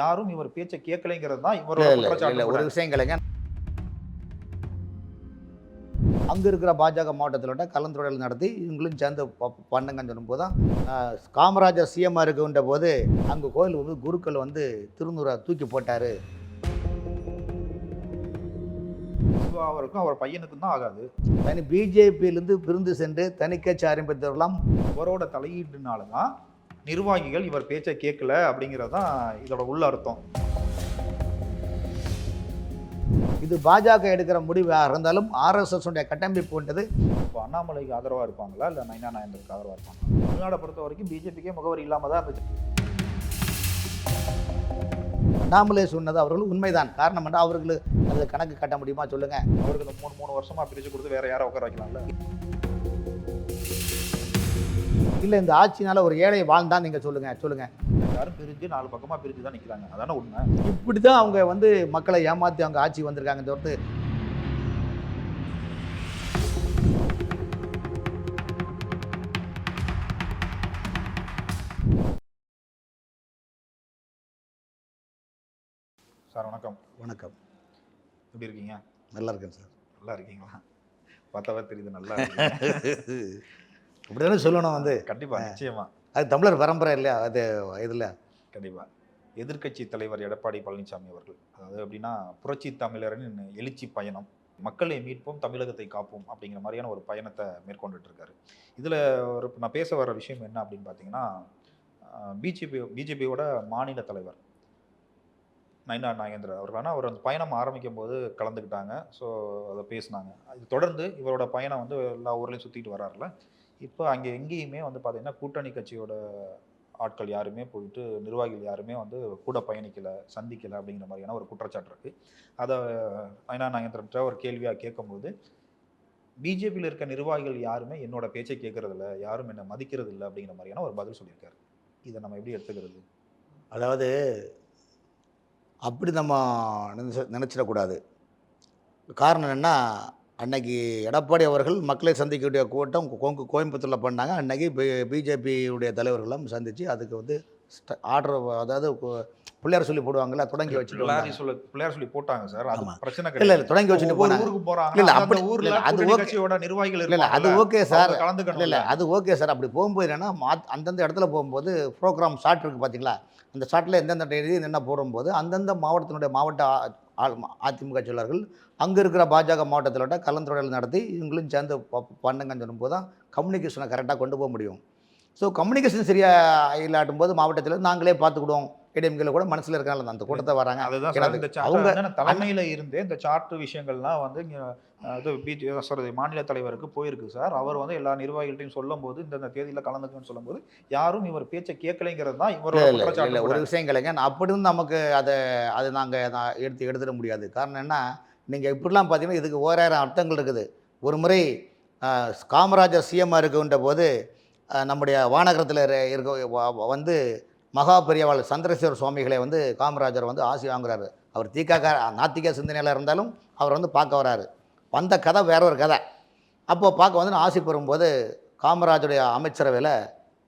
யாரும் இவர் பேச்சை கேட்கலைங்கிறது தான் இவரோட குற்றச்சாட்டு. ஒரு விஷயம் கேளுங்க. அங்கே இருக்கிற பாஜக மாவட்டத்தில் கலந்துரையாடல் நடத்தி இவங்களும் சேர்ந்து பண்ணுங்கன்னு சொல்லும்போது தான் காமராஜர் சிஎம்மாக இருக்குன்ற போது அங்கே கோயில் வந்து குருக்கள் வந்து திருநூறை தூக்கி போட்டார். அவருக்கும் அவர் பையனுக்கும் தான் ஆகாது. தனி பிஜேபியிலிருந்து பிரிந்து சென்று தனி கட்சி ஆரம்பித்தவர்களாம். அவரோட தலையீடுனால தான் நிர்வாகிகள் இவர் பேச்சை கேட்கல அப்படிங்கிறது தான் இதோட உள்ள அர்த்தம். இது பாஜக எடுக்கிற முடிவாக இருந்தாலும் ஆர்எஸ்எஸ் உடைய கட்டமைப்புன்றது இப்போ அண்ணாமலைக்கு ஆதரவாக இருப்பாங்களா இல்லை நைனா நாயந்தருக்கு ஆதரவாக இருப்பாங்களா? தமிழ்நாடை பொறுத்த வரைக்கும் பிஜேபிக்கே முகவரி இல்லாமல் தான் இருந்துச்சு. அண்ணாமலை சொன்னது அவர்கள் உண்மைதான். காரணம் என்ன, அவர்களுக்கு அது கணக்கு கட்ட முடியுமா சொல்லுங்க? அவருக்கு இந்த மூணு வருஷமா பிரித்து கொடுத்து வேற யாரை உட்கார வைக்கலாம்ல? இல்லை இந்த ஆட்சினால ஒரு ஏழை வாழ்ந்தான் நீங்கள் சொல்லுங்க. யாரும் பிரிஞ்சு 4 பக்கமாக பிரிஞ்சு தான் நிற்கிறாங்க. அதான உண்மை. இப்படி தான் அவங்க வந்து மக்களை ஏமாற்றி அவங்க ஆட்சி வந்திருக்காங்க. தவிர்த்து சார் வணக்கம். வணக்கம். எப்படி இருக்கீங்க? நல்லா இருக்கேன் சார். நல்லா இருக்கீங்களா? பார்த்தாவே தெரியுது நல்லா இருக்கீங்க. இப்படிதானே சொல்லணும் வந்து. கண்டிப்பாக, நிச்சயமாக. அது தமிழர் பரம்பரை இல்லையா? அது இதில் கண்டிப்பாக எதிர்க்கட்சி தலைவர் எடப்பாடி பழனிசாமி அவர்கள், அதாவது எப்படின்னா புரட்சி தமிழரின் எழுச்சி பயணம், மக்களை மீட்போம் தமிழகத்தை காப்போம் அப்படிங்கிற மாதிரியான ஒரு பயணத்தை மேற்கொண்டுட்டு இருக்காரு. இதில் நான் பேச வர விஷயம் என்ன அப்படின்னு பார்த்தீங்கன்னா, பிஜேபியோட மாநில தலைவர் நைனா நாகேந்திரன் அவர்கள். ஆனால் அவர் அந்த பயணம் ஆரம்பிக்கும் போது கலந்துக்கிட்டாங்க. ஸோ அதை பேசினாங்க. அது தொடர்ந்து இவரோட பயணம் வந்து எல்லா ஊர்லேயும் சுற்றிட்டு வராருல. இப்போ அங்கே எங்கேயுமே வந்து பார்த்தீங்கன்னா கூட்டணி கட்சியோட ஆட்கள் யாருமே போயிட்டு, நிர்வாகிகள் யாருமே வந்து கூட பயணிக்கலை, சந்திக்கலை அப்படிங்கிற மாதிரியான ஒரு குற்றச்சாட்டு இருக்குது. அதை நைனா நாகேந்திரன்ட்ட ஒரு கேள்வியாக கேட்கும்போது, பிஜேபியில் இருக்க நிர்வாகிகள் யாருமே என்னோட பேச்சை கேட்கறதில்ல, யாரும் என்னை மதிக்கிறது இல்லை அப்படிங்கிற மாதிரியான ஒரு பதில் சொல்லியிருக்காரு. இதை நம்ம எப்படி எடுத்துக்கிறது? அதாவது அப்படி நம்ம நினச்சிடக்கூடாது. காரணம் என்ன, அன்னைக்கு எடப்பாடி அவர்கள் மக்களை சந்திக்கக்கூடிய கூட்டம் கோயம்புத்தூரில் பண்ணாங்க. அன்னைக்கு பிஜேபியுடைய தலைவர்களும் சந்தித்து அதுக்கு வந்து ஆர்டர், அதாவது பிள்ளையார் சொல்லி போடுவாங்கல்ல, தொடங்கி வச்சுட்டு பிள்ளையார் சொல்லி போட்டாங்க சார். அது பிரச்சனை இல்லை, தொடங்கி வச்சுட்டு போனாங்க. ஊருக்கு போறாங்க. இல்லை அப்படி ஊர்ல அது கட்சியோட நிர்வாகிகள் இல்லை, அது ஓகே சார். கலந்துக்கணும். இல்லை அது ஓகே சார். அப்படி போகும்போது என்னன்னா, அந்தந்த இடத்துல போகும்போது ப்ரோக்ராம் ஷார்ட் இருக்குது பார்த்தீங்களா, அந்த ஷார்ட்டில் எந்தெந்த தேதி என்ன போடும்போது அந்தந்த மாவட்டத்தினுடைய மாவட்ட அதிமுக செயலாளர்கள் அங்கே இருக்கிற பாஜக மாவட்டத்தில் கலந்துரையாடல் நடத்தி இவங்களும் சேர்ந்து பண்ணுங்கன்னு சொல்லும்போது தான் கம்யூனிகேஷனை கரெக்டாக கொண்டு போக முடியும். ஸோ கம்யூனிகேஷன் சரியாக இல்லாட்டும் போது மாவட்டத்தில் நாங்களே பார்த்துக்கிடுவோம். ஏடிஎம்கேல கூட மனசில் இருக்கிறாங்க அந்த கூட்டத்தை வராங்க. அவங்க தலைமையில் இருந்தே இந்த சார்ட் விஷயங்கள்லாம் வந்து இது மாநில தலைவருக்கு போயிருக்கு சார். அவர் வந்து எல்லா நிர்வாகிகள்ட்டையும் சொல்லும் போது இந்த தேதியில் கலந்துக்குன்னு சொல்லும்போது யாரும் இவர் பேச்சை கேட்கலைங்கிறது தான் இவரோட குற்றச்சாட்டு. ஒரு விஷயம் கேளுங்க, அப்படின்னு நமக்கு அதை நாங்கள் எடுத்துட முடியாது. காரணம் என்ன, நீங்கள் இப்படிலாம் பார்த்தீங்கன்னா இதுக்கு ஓராயிரம் அர்த்தங்கள் இருக்குது. ஒரு முறை காமராஜர் சிஎம்மாக இருக்குன்ற போது நம்முடைய வானகரத்தில் இருக்க வந்து மகா பெரியவாள் சந்திரசேகர் சுவாமிகளை வந்து காமராஜர் வந்து ஆசி வாங்குறாரு. அவர் நாத்திக சிந்தனையில் இருந்தாலும் அவர் வந்து பார்க்க வராரு. வந்த கதை வேற ஒரு கதை. அப்போ பார்க்க வந்து ஆசி பெறும்போது காமராஜருடைய அமைச்சரவையில்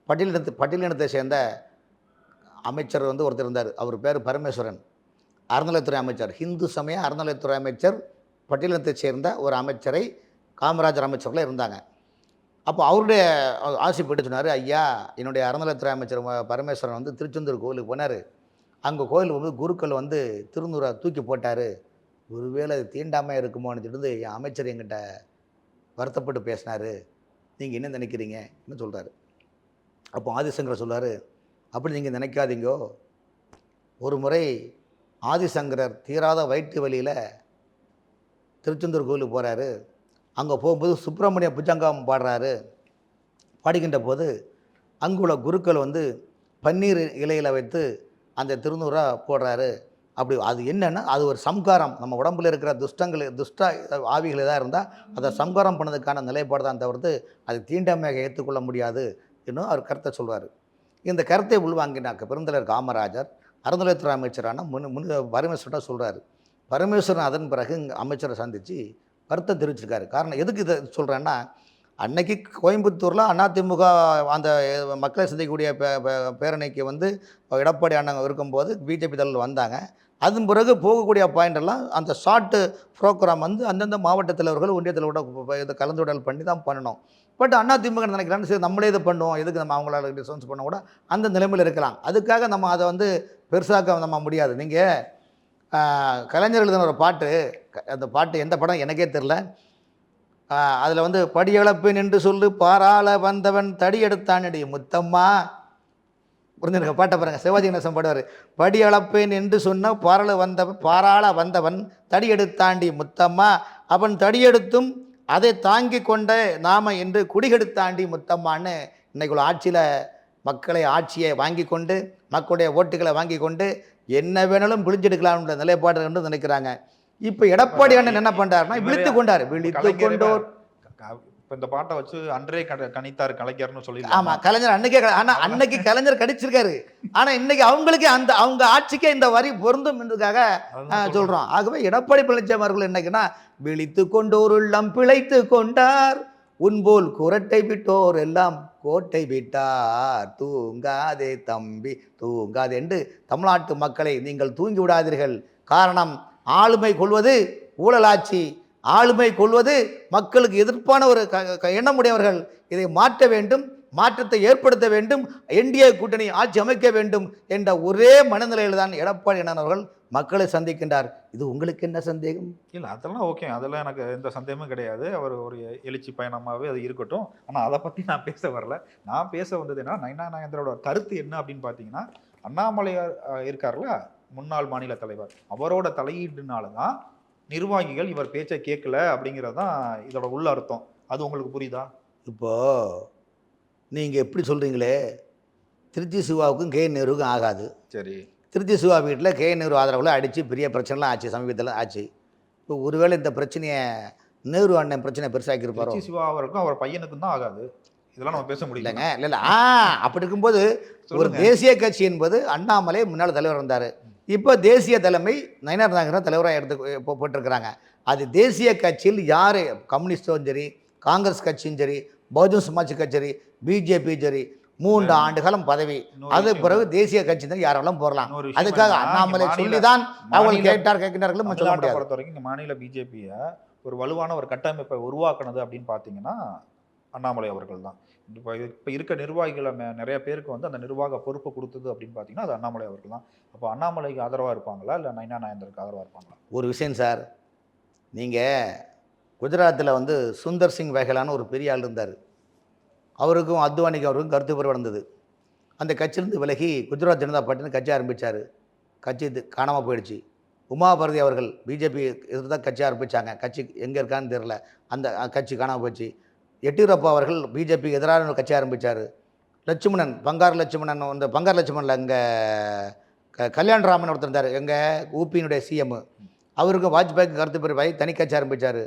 பட்டியலினத்தை சேர்ந்த அமைச்சர் வந்து ஒருத்தர் இருந்தார். அவர் பேர் பரமேஸ்வரன், அறநிலைத்துறை அமைச்சர், இந்து சமய அறநிலைத்துறை அமைச்சர், பட்டியலினத்தை சேர்ந்த ஒரு அமைச்சரை காமராஜர் அமைச்சரில் இருந்தாங்க. அப்போ அவருடைய ஆசி போட்டு சொன்னார், ஐயா என்னுடைய அறநிலைத்துறை அமைச்சர் பரமேஸ்வரன் வந்து திருச்செந்தூர் கோயிலுக்கு போனார். அங்கே கோயில் வந்து குருக்கள் வந்து திருநூறை தூக்கி போட்டார், ஒருவேளை அது தீண்டாமல் இருக்குமோன்னு சொல்லிட்டு என் அமைச்சர் என்கிட்ட வருத்தப்பட்டு பேசினார், நீங்கள் என்ன நினைக்கிறீங்கன்னு சொல்கிறாரு. அப்போ ஆதிசங்கரர் சொல்கிறார், அப்படி நீங்கள் நினைக்காதீங்கோ. ஒரு முறை ஆதிசங்கரர் தீராத வயிற்று வலியில் திருச்செந்தூர் கோயிலுக்கு போகிறாரு. அங்கே போகும்போது சுப்பிரமணிய புஜங்கம் பாடுறாரு. பாடுகின்ற போது அங்குள்ள குருக்கள் வந்து பன்னீர் இலையில் வைத்து அந்த திருநூறை போடுறாரு. அப்படி அது என்னென்னா, அது ஒரு சம்காரம். நம்ம உடம்புல இருக்கிற துஷ்ட ஆவிகள் எதாக இருந்தால் அதை சம்காரம் பண்ணதுக்கான நிலைப்பாடு தான் தவிர்த்து அது தீண்டாமையாக ஏற்றுக்கொள்ள முடியாது இன்னும் அவர் கருத்தை சொல்வார். இந்த கருத்தை உள்வாங்கினாக்க பெருந்தலைவர் காமராஜர் அறநிலையத்துறை அமைச்சரான பரமேஸ்வரன் சொல்கிறார். பரமேஸ்வரன் அதன் பிறகு அமைச்சரை சந்தித்து வருத்தம் தெரிவிச்சிருக்காரு. காரணம் எதுக்கு இதை சொல்கிறேன்னா, அன்னைக்கு கோயம்புத்தூரில் அதிமுக அந்த மக்களை சந்திக்கக்கூடிய பேரணிக்கு வந்து எடப்பாடி அண்ணன் இருக்கும்போது பிஜேபி தலைவர் வந்தாங்க. அதன் பிறகு போகக்கூடிய பாயிண்டெல்லாம் அந்த ஷார்ட்டு ப்ரோக்ராம் வந்து அந்தந்த மாவட்ட தலைவர்கள் ஒன்றிய தலைவரோட இதை கலந்துரையாடல் பண்ணி தான் பண்ணணும். பட் அதிமுக நினைக்கிறாங்க சரி நம்மளே இது பண்ணுவோம், எதுக்கு நம்ம அவங்களால டிஸ்கவுன்ஸ் பண்ண கூட அந்த நிலைமையில் இருக்கலாம். அதுக்காக நம்ம அதை வந்து பெருசாக்க நம்ம முடியாது. நீங்கள் கலைஞர் எழுதின ஒரு பாட்டு, அந்த பாட்டு எந்த படம் எனக்கே தெரில. அதில் வந்து படியளப்பேன் என்று சொல்லு பாராள வந்தவன் தடி எடுத்தானடி முத்தம்மா. புரிஞ்சுருக்க பாட்டை பாருங்கள், சிவாஜி கணேசன் பாடுவார். படி அளப்பேன் என்று சொன்ன பாராள வந்தவன் தடி எடுத்தாண்டி முத்தம்மா, அவன் தடியெடுத்தும் அதை தாங்கி கொண்ட நாம என்று குடிகெடுத்தாண்டி முத்தம்மான்னு இன்னைக்குள்ள ஆட்சியில் மக்களை ஆட்சியை வாங்கி கொண்டு மக்களுடைய ஓட்டுகளை வாங்கி கொண்டு என்ன வேணாலும் பிழிஞ்செடுக்கலாம்ன்ற நிலைப்பாடு என்று நினைக்கிறாங்க. இப்போ எடப்பாடி அண்ணன் என்ன பண்ணுறாருன்னா விழித்து கொண்டார். விழித்து கொண்டோர் இப்போ இந்த பாட்டை வச்சு அன்றே கணித்தார் கலைஞர்னு சொல்லி. ஆமாம், கலைஞர் அன்னைக்கே, ஆனால் அன்னைக்கு கலைஞர் கடிச்சிருக்காரு. ஆனால் இன்னைக்கு அவங்களுக்கே அவங்க ஆட்சிக்கே இந்த வரி பொருந்தும் என்றதுக்காக சொல்கிறோம். ஆகவே எடப்பாடி பழனிசாமி அவர்கள் என்னைக்குன்னா விழித்து கொண்டோர் உள்ளம் பிழைத்து கொண்டார், உன்போல் குரட்டை விட்டோர் எல்லாம் கோட்டை விட்டார், தூங்காதே தம்பி தூங்காதே என்று தமிழ்நாட்டு மக்களை நீங்கள் தூங்கி விடாதீர்கள். காரணம், ஆளுமை கொள்வது ஊழலாட்சி, ஆளுமை கொள்வது மக்களுக்கு எதிர்ப்பான ஒரு எண்ணமுடையவர்கள். இதை மாற்ற வேண்டும், மாற்றத்தை ஏற்படுத்த வேண்டும், என்டிஏ கூட்டணி ஆட்சி அமைக்க வேண்டும் என்ற ஒரே மனநிலையில் தான் எடப்பாடி அண்ணன் அவர்கள் மக்களை சந்திக்கின்றார். இது உங்களுக்கு என்ன சந்தேகம்? இல்லை, அதெல்லாம் ஓகே, அதெல்லாம் எனக்கு எந்த சந்தேகமும் கிடையாது. அவர் ஒரு எழுச்சி பயணமாகவே அது இருக்கட்டும். ஆனால் அதை பற்றி நான் பேச வரல. நான் பேச வந்தது என்ன, நயினா நாகேந்திரோட கருத்து என்ன அப்படின்னு பார்த்தீங்கன்னா, அண்ணாமலையார் இருக்கார்ல முன்னாள் மாநில தலைவர், அவரோட தலையீடுனால தான் நிர்வாகிகள் இவர் பேச்சை கேட்கல அப்படிங்கிறது தான் இதோட உள்ள அர்த்தம். அது உங்களுக்கு புரியுதா? இப்போது நீங்கள் எப்படி சொல்கிறீங்களே, திருச்சி சிவாவுக்கும் கே நேருவுக்கும் ஆகாது. சரி, திருச்சி சிவா வீட்டில் கே நேரு ஆதரவில் அடித்து பெரிய பிரச்சனைலாம் ஆச்சு, சமீபத்தில் ஆச்சு. இப்போ ஒருவேளை இந்த பிரச்சனையை நேரு அண்ணன் பிரச்சனை பெருசாக்கியிருப்பாரோ? திருச்சி சிவா அவருக்கும் அவர் பையனுக்கும் தான் ஆகாது. இதெல்லாம் நம்ம பேச முடியலங்க. இல்லை அப்படி இருக்கும்போது ஒரு தேசிய கட்சி என்பது அண்ணாமலை முன்னாள் தலைவர் இருந்தார். இப்போ தேசிய தலைமை நயினார் நாகேந்திரன் தலைவராக போட்டிருக்கிறாங்க. அது தேசிய கட்சியில் யார், கம்யூனிஸ்டும் சரி, காங்கிரஸ் கட்சியும் சரி, பகுஜன் சமாஜ் கட்சி சரி, பிஜேபி சரி, 3 ஆண்டு காலம் பதவி, அது பிறகு தேசிய கட்சி தான் யாரெல்லாம் போகலாம். அதுக்காக அண்ணாமலை சொல்லிதான் அவங்க கேட்கிறார்களும் சொல்ல முடியாது. பொறுத்த வரைக்கும் மாநில பிஜேபியை ஒரு வலுவான ஒரு கட்டமைப்பை உருவாக்குனது அப்படின்னு பார்த்தீங்கன்னா அண்ணாமலை அவர்கள் தான். இப்போ இருக்க நிர்வாகிகளை நிறைய பேருக்கு வந்து அந்த நிர்வாக பொறுப்பு கொடுத்தது அப்படின்னு பார்த்தீங்கன்னா அது அண்ணாமலை அவர்கள் தான். அப்போ அண்ணாமலைக்கு ஆதரவாக இருப்பாங்களா இல்லை நயினா நாகேந்திரனுக்கு ஆதரவாக இருப்பாங்களா? ஒரு விஷயம் சார், நீங்கள் குஜராத்தில் வந்து சுந்தர் சிங் வகைலான்னு ஒரு பெரிய ஆள் இருந்தார். அவருக்கும் அத்வானிக்கும் அவருக்கும் கருத்து வேறுபாடு நடந்தது. அந்த கட்சியிலேருந்து விலகி குஜராத் ஜனதா பார்ட்டின்னு கட்சி ஆரம்பித்தார். கட்சி இது காணாமல் போயிடுச்சு. உமா பாரதி அவர்கள் பிஜேபி எதிர்த்து தான் கட்சி ஆரம்பித்தாங்க. கட்சி எங்கே இருக்கான்னு தெரில, அந்த கட்சி காணாமல் போச்சு. எடியூரப்பா அவர்கள் பிஜேபிக்கு எதிரான ஒரு கட்சி ஆரம்பித்தார். லட்சுமணன், பங்கார் லட்சுமணன், இந்த பங்கார் லட்சுமணில் இங்கே கல்யாணராமன் ஒருத்தர் இருந்தார், எங்கள் ஊபியினுடைய சிஎம். அவருக்கு வாஜ்பாய்க்கு கருத்து பெருவாய் தனி கட்சி ஆரம்பித்தார்.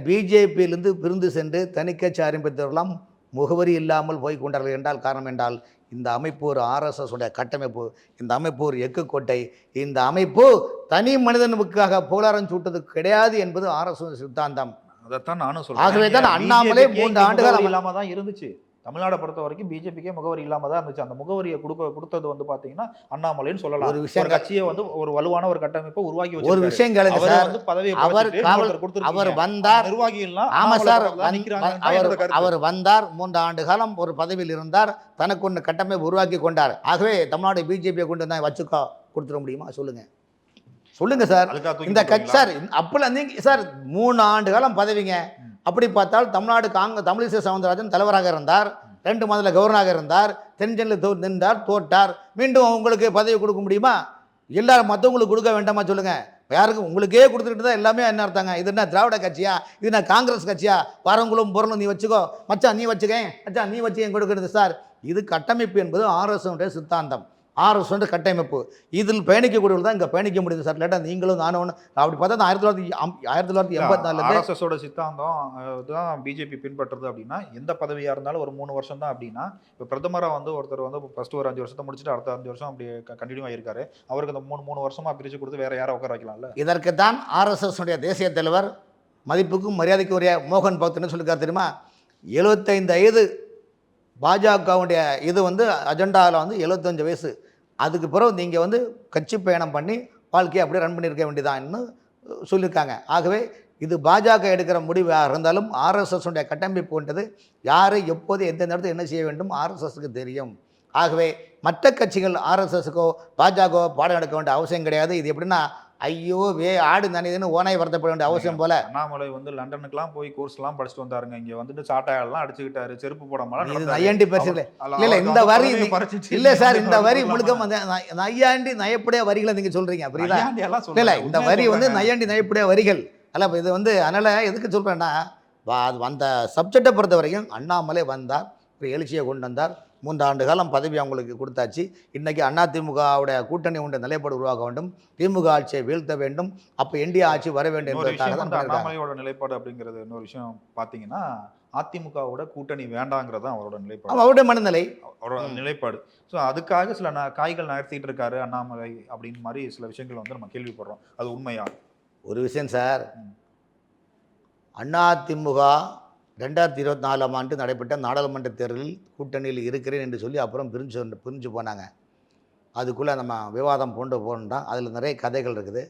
பிஜேபியிலிருந்து பிரிந்து சென்று தனி கட்சி ஆரம்பித்தவர்களாம் முகவரி இல்லாமல் போய் கொண்டார்கள் என்றால் காரணம் என்றால் இந்த அமைப்பு ஒரு RSS உடைய கட்டமைப்பு, இந்த அமைப்பு ஒரு எக்கு கோட்டை, இந்த அமைப்பு தனி மனிதனுக்காக போலாரம் சூட்டது கிடையாது என்பது RSS சித்தாந்தம். அதைத்தான் நானும் சொல்றேன். ஆகவே தான் அண்ணாமலை 3 ஆண்டுகள் இல்லாம தான் இருந்துச்சு. தமிழ்நாடு பொறுத்த வரைக்கும் பிஜேபிக்கே முகவரி இல்லாம தான் இருந்துச்சு. அந்த முகவரியை கொடுத்தது வந்து பாத்தீங்கன்னா அண்ணாமலைன்னு சொல்லலாம். ஒரு விஷயம், கட்சியை வந்து ஒரு வலுவான ஒரு கட்டமைப்பை உருவாக்கி ஒரு விஷயம் கேளுங்க சார், அவர் வந்தார், நிர்வாகிகள்லாம் ஆமா சார், அவர் வந்தார், 3 ஆண்டு காலம் ஒரு பதவியில் இருந்தார், தனக்கு ஒன்று கட்டமைப்பு உருவாக்கி கொண்டார். ஆகவே தமிழ்நாடு பிஜேபியை கொண்டு தான் வச்சுக்கோ கொடுத்துட முடியுமா? சொல்லுங்க சார். இந்த கட்சி சார் அப்பெல்லாம் நீங்க சார் 3 ஆண்டு காலம் பதவிங்க. அப்படி பார்த்தால் தமிழ்நாடு தமிழிசை சவுந்தரராஜன் தலைவராக இருந்தார், 2 மாதத்தில் கவர்னராக இருந்தார், தென்சென்னையில் நின்றார், தோற்றார். மீண்டும் உங்களுக்கு பதவி கொடுக்க முடியுமா? எல்லாரும் மற்றவங்களுக்கு கொடுக்க வேண்டாமா சொல்லுங்கள்? யாருக்கும் உங்களுக்கே கொடுத்துக்கிட்டு தான் எல்லாமே என்ன அர்த்தங்க? இது என்ன திராவிட கட்சியா? இது என்ன காங்கிரஸ் கட்சியா? வரவங்களும் பொருளும் நீ வச்சுக்கோ, மச்சான் நீ வச்சுக்கேன், மச்சான் நீ வச்சு கொடுக்குறது சார். இது கட்டமைப்பு என்பது RSS சித்தாந்தம், RSS கட்டமைப்பு. இதில் பயணிக்கக்கூடியவர்கள் தான் இங்கே பயணிக்க முடியுது சார். இல்லாட்டா நீங்களும் நானும் ஒன்று அப்படி பார்த்தா 1984 RSS சித்தாந்தம் தான் பிஜேபி பின்பற்றுறது. அப்படின்னா எந்த பதவியாக இருந்தாலும் ஒரு 3 வருஷம் தான். அப்படின்னா இப்போ பிரதமராக வந்து ஒருத்தர் வந்து ஃபர்ஸ்ட் ஒரு 5 வருஷத்தை முடிச்சுட்டு அடுத்த 5 வருஷம் அப்படி கண்டினியூ ஆகியிருக்காரு. அவருக்கு அந்த 3 வருஷமாக பிரித்து கொடுத்து வேற யாரை உட்கார வைக்கலாம்ல? இதற்கு தான் RSS தேசிய தலைவர் மதிப்புக்கும் மரியாதைக்கு உரிய மோகன் பகத்னு சொல்லியிருக்காரு தெரியுமா? 75 வயது பாஜகவுடைய இது வந்து அஜெண்டாவில் வந்து 75 வயசு. அதுக்கு பிறகு நீங்கள் வந்து கட்சி பயணம் பண்ணி வாழ்க்கையை அப்படியே ரன் பண்ணியிருக்க வேண்டியதான்னு சொல்லியிருக்காங்க. ஆகவே இது பாஜக எடுக்கிற முடிவாக இருந்தாலும் ஆர்எஸ்எஸ்னுடைய கட்டமைப்புன்றது யாரை எப்போது எந்த நேரத்தில் என்ன செய்ய வேண்டும் ஆர்எஸ்எஸ்க்கு தெரியும். ஆகவே மற்ற கட்சிகள் ஆர்எஸ்எஸ்க்கோ பாஜகவோ பாடம் எடுக்க வேண்டிய அவசியம் கிடையாது. இது எப்படின்னா ஐயோ ஆடு நனைதுன்னு ஓனாய் வருத்தப்பட வேண்டிய அவசியம் போல. அண்ணாமலை வந்து லண்டனுக்குலாம் போய் கோர்ஸ்லாம் படிச்சுட்டு வந்தாருங்க. இங்க வந்துட்டு சாட்டையாலாம் அடிச்சுக்கிட்டாரு, செருப்பு போடாம இது நையாண்டி பரிசுல இல்லை இந்த வரி இல்லை சார், இந்த வரி முழுக்க நையாண்டி நயப்படைய வரிகளை நீங்க சொல்றீங்க, புரியுதா? இல்லை இந்த வரி வந்து நையாண்டி நயப்படைய வரிகள் அல்ல. இது வந்து அதனால் எதுக்கு சொல்கிறேன்னா அந்த சப்ஜெக்டை பொறுத்த வரைக்கும் அண்ணாமலை வந்தார், ஒரு எழுச்சியை கொண்டு வந்தார். 3 ஆண்டு காலம் பதவி அவங்களுக்கு கொடுத்தாச்சு. இன்றைக்கி அதிமுகவுடைய கூட்டணி உண்ட நிலைப்பாடு உருவாக்க வேண்டும், திமுக ஆட்சியை வீழ்த்த வேண்டும், அப்போ என்டிஏ ஆட்சி வர வேண்டும் என்பதற்காக தான் அண்ணாமலையோட நிலைப்பாடு அப்படிங்கிறது. இன்னொரு விஷயம் பார்த்தீங்கன்னா அதிமுகவோட கூட்டணி வேண்டாங்கிறது அவரோட நிலைப்பாடு, அவருடைய மனநிலை, அவரோட நிலைப்பாடு. ஸோ அதுக்காக சில காய்கள் நகர்த்திட்டு இருக்காரு அண்ணாமலை அப்படின்னு மாதிரி சில விஷயங்கள் வந்து நம்ம கேள்விப்படுறோம். அது உண்மையா? ஒரு விஷயம் சார், அதிமுக 2024ஆம் ஆண்டு நடைபெற்ற நாடாளுமன்ற தேர்தலில் கூட்டணியில் இருக்கிறேன் என்று சொல்லி அப்புறம் பிரிஞ்சு போனாங்க. அதுக்குள்ளே நம்ம விவாதம் போனோம்னா அதில் நிறைய கதைகள் இருக்குது.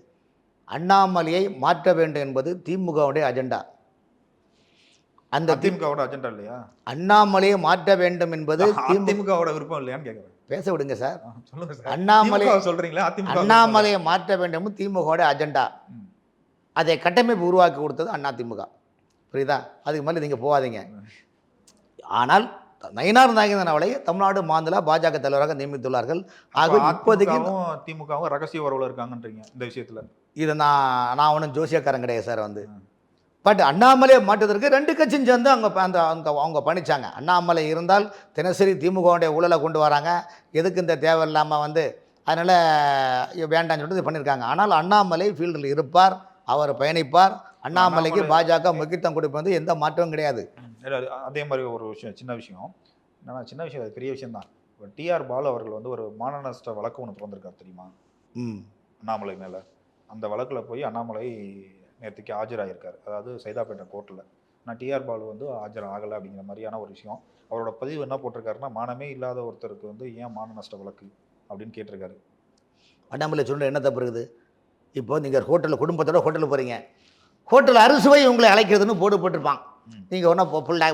அண்ணாமலையை மாற்ற வேண்டும் என்பது திமுகவுடைய அஜெண்டா. அந்த திமுகவோட அஜெண்டா இல்லையா? அண்ணாமலையை மாற்ற வேண்டும் என்பது திமுகவோட விருப்பம் இல்லையான்னு கேட்குறேன். பேச விடுங்க சார். சொல்லுங்க சார். அண்ணாமலை சொல்றீங்களா? அண்ணாமலையை மாற்ற வேண்டும் திமுகவோட அஜெண்டா. அதை கட்டமைப்பு உருவாக்கி கொடுத்தது அதிமுக, புரியுதா? அதுக்கு மேலே நீங்கள் போகாதீங்க. ஆனால் நயினார் நாகேந்திரன் அவளை தமிழ்நாடு மாநில பாஜக தலைவராக நியமித்துள்ளார்கள். ஆக இப்போதைக்கு திமுகவும் ரகசிய உறவுல இருக்காங்கன்றீங்க இந்த விஷயத்துல. இதை நான் ஒன்றும் ஜோசியக்காரன் கிடையாது சார் வந்து. பட் அண்ணாமலையை மாற்றுவதற்கு 2 கட்சியும் சேர்ந்து அவங்க பண்ணிச்சாங்க. அண்ணாமலை இருந்தால் தினசரி திமுகவுடைய ஊழலை கொண்டு வராங்க, எதுக்கு இந்த தேவையில்லாமல் வந்து அதனால் வேண்டாம்னு சொல்லிட்டு இது பண்ணியிருக்காங்க. ஆனால் அண்ணாமலை ஃபீல்டில் இருப்பார், அவர் பயணிப்பார். அண்ணாமலைக்கு பாஜக முக்கியத்துவம் கொடுப்பது எந்த மாற்றமும் கிடையாது. அதே மாதிரி ஒரு விஷயம், சின்ன விஷயம் என்னன்னா, சின்ன விஷயம் அது பெரிய விஷயம் தான். டிஆர் பாலு அவர்கள் வந்து ஒரு மான நஷ்ட வழக்கு ஒன்று திறந்திருக்காரு தெரியுமா? அண்ணாமலை மேலே. அந்த வழக்கில் போய் அண்ணாமலை நேற்றுக்கு ஆஜராகிருக்காரு, அதாவது சைதாப்பேட்டை கோர்ட்டில். ஆனால் டிஆர் பாலு வந்து ஆஜர் ஆகலை அப்படிங்கிற மாதிரியான ஒரு விஷயம். அவரோட பதிவு என்ன போட்டிருக்காருன்னா, மானமே இல்லாத ஒருத்தருக்கு வந்து ஏன் மான நஷ்ட வழக்கு அப்படின்னு கேட்டிருக்காரு. அண்ணாமலை சொல்கிற என்ன தப்பு இருக்குது? இப்போ நீங்கள் ஹோட்டலில் குடும்பத்தோட ஹோட்டலுக்கு போகிறீங்க, ஹோட்டல் அறுசுவை உங்களை அழைக்கிறதுன்னு போட்டிருப்பான். நீங்கள் ஒன்றா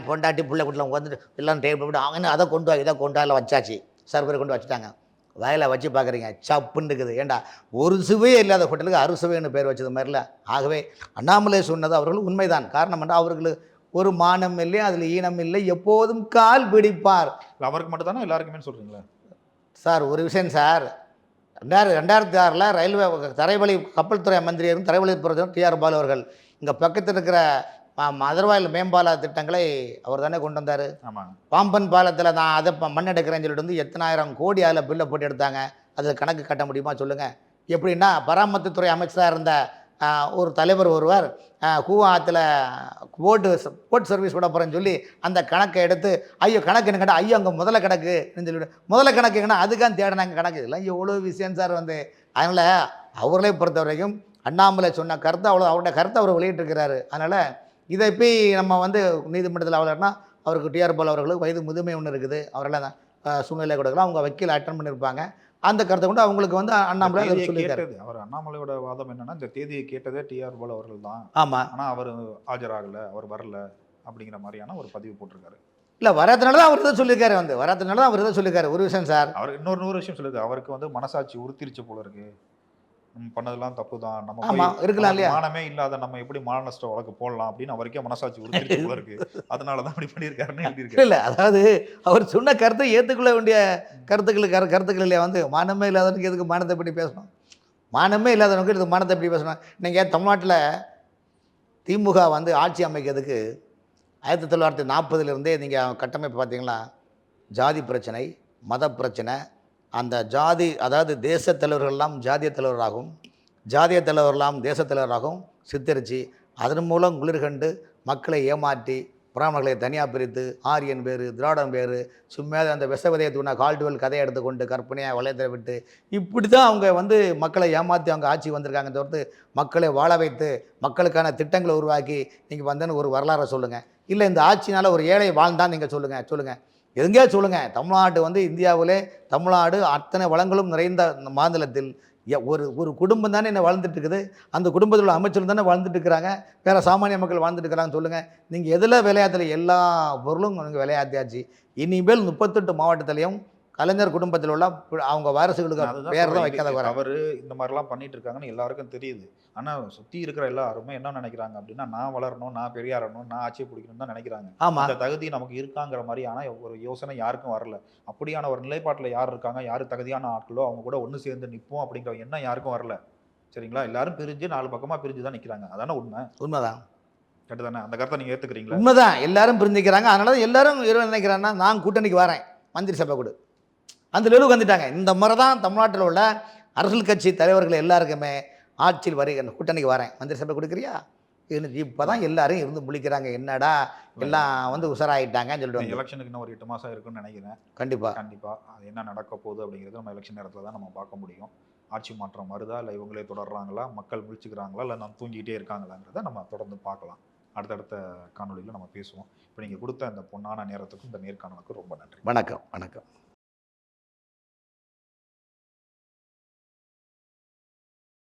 பொண்டாட்டி பிள்ளை வீட்டில் வந்துட்டு எல்லாம் டேபிள் போட்டு அவங்க அதை கொண்டு வா இதை கொண்டு அதில் வச்சாச்சு, சர்வரை கொண்டு வச்சுட்டாங்க, வயலை வச்சு பார்க்குறீங்க, சப்புன்னு இருக்குது. ஏண்டா ஒரு சுவையே இல்லாத ஹோட்டலுக்கு அறுசுவைன்னு பேர் வச்சது மாதிரில. ஆகவே அண்ணாமலை சொன்னது அவர்கள் உண்மைதான். காரணம் என்ன, அவர்களுக்கு ஒரு மானம் இல்லை, அதில் ஈனம் இல்லை, எப்போதும் கால் பிடிப்பார். அவருக்கு மட்டும் தானே எல்லாருக்குமே சொல்கிறீங்களா சார்? ஒரு விஷயம் சார், 2006 ரயில்வே தரைவழி கப்பல் துறை மந்திரியும் தரைவழி துறை டிஆர் பாலு அவர்கள் இங்கே பக்கத்தில் இருக்கிற மதுரவாயில் மேம்பால திட்டங்களை அவர் தானே கொண்டு வந்தார். பாம்பன் பாலத்தில் நான் அதை மண் எடுக்கிறேன்னு சொல்லிட்டு வந்து எத்தனாயிரம் கோடி அதில் பில்லை போட்டு எடுத்தாங்க. அதில் கணக்கு கட்ட முடியுமா சொல்லுங்கள்? எப்படின்னா பராமரிப்புத்துறை அமைச்சராக இருந்த ஒரு தலைவர் ஒருவர் கூவாத்தில் போட் சர்வீஸ் விட போகிறேன்னு சொல்லி அந்த கணக்கை எடுத்து ஐயோ கணக்கு என்ன கேட்டால் ஐயோ அங்கே முதல்ல கணக்குன்னு சொல்லிவிட்டு முதல்ல கணக்கு எங்கன்னா அதுக்காக தேடினாங்க கணக்கு. இதெல்லாம் எவ்வளோ விஷயம் சார் வந்து. அதனால் அவர்களே பொறுத்த வரைக்கும் அண்ணாமலை சொன்ன கருத்தை அவருடைய கருத்தை அவர் வெளியிட்டிருக்கிறாரு. அதனால் இதை போய் நம்ம வந்து நீதிமன்றத்தில் அவ்வளோனா அவருக்கு டிஆர் பாலு அவர்களுக்கு வயது முதுமை ஒன்று இருக்குது, அவரெல்லாம் சூழ்நிலை கொடுக்கலாம், அவங்க வக்கீல் அட்டன் பண்ணியிருப்பாங்க. அந்த கருத்தை கொண்டு அவங்களுக்கு வந்து அண்ணாமலை சொல்லியிருக்காரு. அவர் அண்ணாமலையோட வாதம் என்னன்னா, இந்த தேதியை கேட்டதே டிஆர் பாலு அவர்கள் தான். ஆமாம், ஆனால் அவர் ஆஜராகலை, அவர் வரல அப்படிங்கிற மாதிரியான ஒரு பதிவு போட்டிருக்காரு. இல்லை வரதுனால தான் அவர் இதை சொல்லியிருக்காரு, வந்து வரதுனால தான் அவர் இதை சொல்லியிருக்காரு. ஒரு விஷயம் சார், அவர் இன்னொரு விஷயம் சொல்லுது, அவருக்கு வந்து மனசாட்சி உறுத்திருச்சு போல இருக்கு, நம்ம பண்ணதெல்லாம் தப்பு தான், நம்ம இருக்கலாம் இல்லையா, மானமே இல்லாத நம்ம எப்படி மான நஷ்ட வழக்கு போடலாம் அப்படின்னு அவருக்கே மனசாட்சி உறுத்திருச்சு போல இருக்கு, அதனால தான் அப்படி பண்ணியிருக்காருன்னு எழுதியிருக்காரு. இல்லை அதாவது அவர் சொன்ன கருத்தை ஏற்றுக்கொள்ள வேண்டிய கருத்துக்கள் இல்லையா, வந்து மானமே இல்லாதவனுக்கு எதுக்கு மானத்தை பற்றி பேசணும், மானமே இல்லாதவனுக்கு இது மானத்தை பற்றி பேசணும். நீங்கள் தமிழ்நாட்டில் திமுக வந்து ஆட்சி அமைக்கிறதுக்கு 1940 நீங்கள் கட்டமைப்பு பார்த்தீங்களா, ஜாதி பிரச்சனை, மத பிரச்சனை, அந்த ஜாதி அதாவது தேச தலைவர்கள்லாம் ஜாதிய தலைவராகவும் ஜாதிய தலைவர்கள்லாம் தேச தலைவராகவும் சித்தரித்து அதன் மூலம் குளிர்கண்டு மக்களை ஏமாற்றி பிராமணர்களை தனியாக பிரித்து ஆரியன் பேர் திராவிடன் பேர் சும்மா அந்த விஷவதையை தூண கால்டுவெல் கதையை எடுத்துக்கொண்டு கற்பனையாக வளையத்தை விட்டு இப்படி தான் அவங்க வந்து மக்களை ஏமாற்றி அவங்க ஆட்சி வந்திருக்காங்க. தவிர்த்து மக்களை வாழ வைத்து மக்களுக்கான திட்டங்களை உருவாக்கி நீங்கள் வந்தேன்னு ஒரு வரலாறை சொல்லுங்கள். இல்லை இந்த ஆட்சினால் ஒரு ஏழை வாழ்ந்தான் நீங்கள் சொல்லுங்கள் எங்கேயா சொல்லுங்கள். தமிழ்நாடு வந்து இந்தியாவிலே தமிழ்நாடு அத்தனை வளங்களும் நிறைந்த இந்த மாநிலத்தில் ஒரு ஒரு குடும்பம் தானே என்ன வாழ்ந்துட்டு இருக்குது. அந்த குடும்பத்தில் உள்ள அமைச்சர் தானே வாழ்ந்துட்டு இருக்கிறாங்க. வேறு சாமானிய மக்கள் வாழ்ந்துட்டு இருக்கிறாங்கன்னு சொல்லுங்கள். நீங்கள் எதில் விளையாத்துல எல்லா பொருளும் நீங்கள் விளையாட்டியாச்சு. இனிமேல் 38 மாவட்டத்திலையும் கலைஞர் குடும்பத்தில் உள்ள அவங்க வாரிசுகளுக்கு அதுதான் பேர் தான் சொல்றேன். வைக்காத வர. தவறு இந்த மாதிரிலாம் பண்ணிட்டு இருக்காங்கன்னு எல்லாருக்கும் தெரியுது. ஆனா சுத்தி இருக்கிற எல்லாருமே என்ன நினைக்கிறாங்க அப்படின்னா, நான் வளரணும், நான் பெரியாரணும், நான் ஆட்சியை பிடிக்கணும்னு தான் நினைக்கிறாங்க. ஆமாம், அந்த தகுதி நமக்கு இருக்காங்கிற மாதிரியான ஒரு யோசனை யாருக்கும் வரல. அப்படியான ஒரு நிலைப்பாட்டில் யார் இருக்காங்க, யார் தகுதியான ஆட்களோ அவங்க கூட ஒன்று சேர்ந்து நிற்போம் அப்படிங்கிற எண்ணம் யாருக்கும் வரல. சரிங்களா? எல்லாரும் பிரிஞ்சு 4 பக்கமா பிரிஞ்சு தான் நிற்கிறாங்க. அதானே உண்மை. உண்மைதான் கரெக்டு தானே? அந்த கருத்தை நீங்க ஏத்துக்கிறீங்களா? உண்மைதான். எல்லாரும் புரிஞ்சுக்கிறாங்க. அதனால தான் எல்லாரும் நினைக்கிறாங்கன்னா நான் கூட்டணிக்கு வரேன், மந்திரி சபை கொடு, அந்த லெவலுக்கு வந்துட்டாங்க. இந்த முறை தான் தமிழ்நாட்டில் உள்ள அரசியல் கட்சி தலைவர்கள் எல்லாருக்குமே ஆட்சியில் வருகிற கூட்டணிக்கு வரேன், மந்திரி சபை கொடுக்குறியா, இப்போ தான் எல்லாரும் இருந்து முழிக்கிறாங்க. என்னடா எல்லாம் வந்து உஷாராயிட்டாங்கன்னு சொல்லிட்டு எலெக்ஷனுக்கு இன்னும் ஒரு 8 மாசம் இருக்குன்னு நினைக்கிறேன். கண்டிப்பாக அது என்ன நடக்க போகுது அப்படிங்கிறது நம்ம எலெக்ஷன் நேரத்தில் தான் நம்ம பார்க்க முடியும். ஆட்சி மாற்றம் வருதா, இல்லை இவங்களே தொடர்றாங்களா, மக்கள் முழிச்சுக்கிறாங்களா, இல்லை நம்ம தூங்கிட்டே இருக்காங்களாங்கிறத நம்ம தொடர்ந்து பார்க்கலாம். அடுத்தடுத்த காணொலியில் நம்ம பேசுவோம். இப்போ நீங்கள் கொடுத்த அந்த பொன்னான நேரத்துக்கும் இந்த நேர்காணலுக்கும் ரொம்ப நன்றி. வணக்கம்.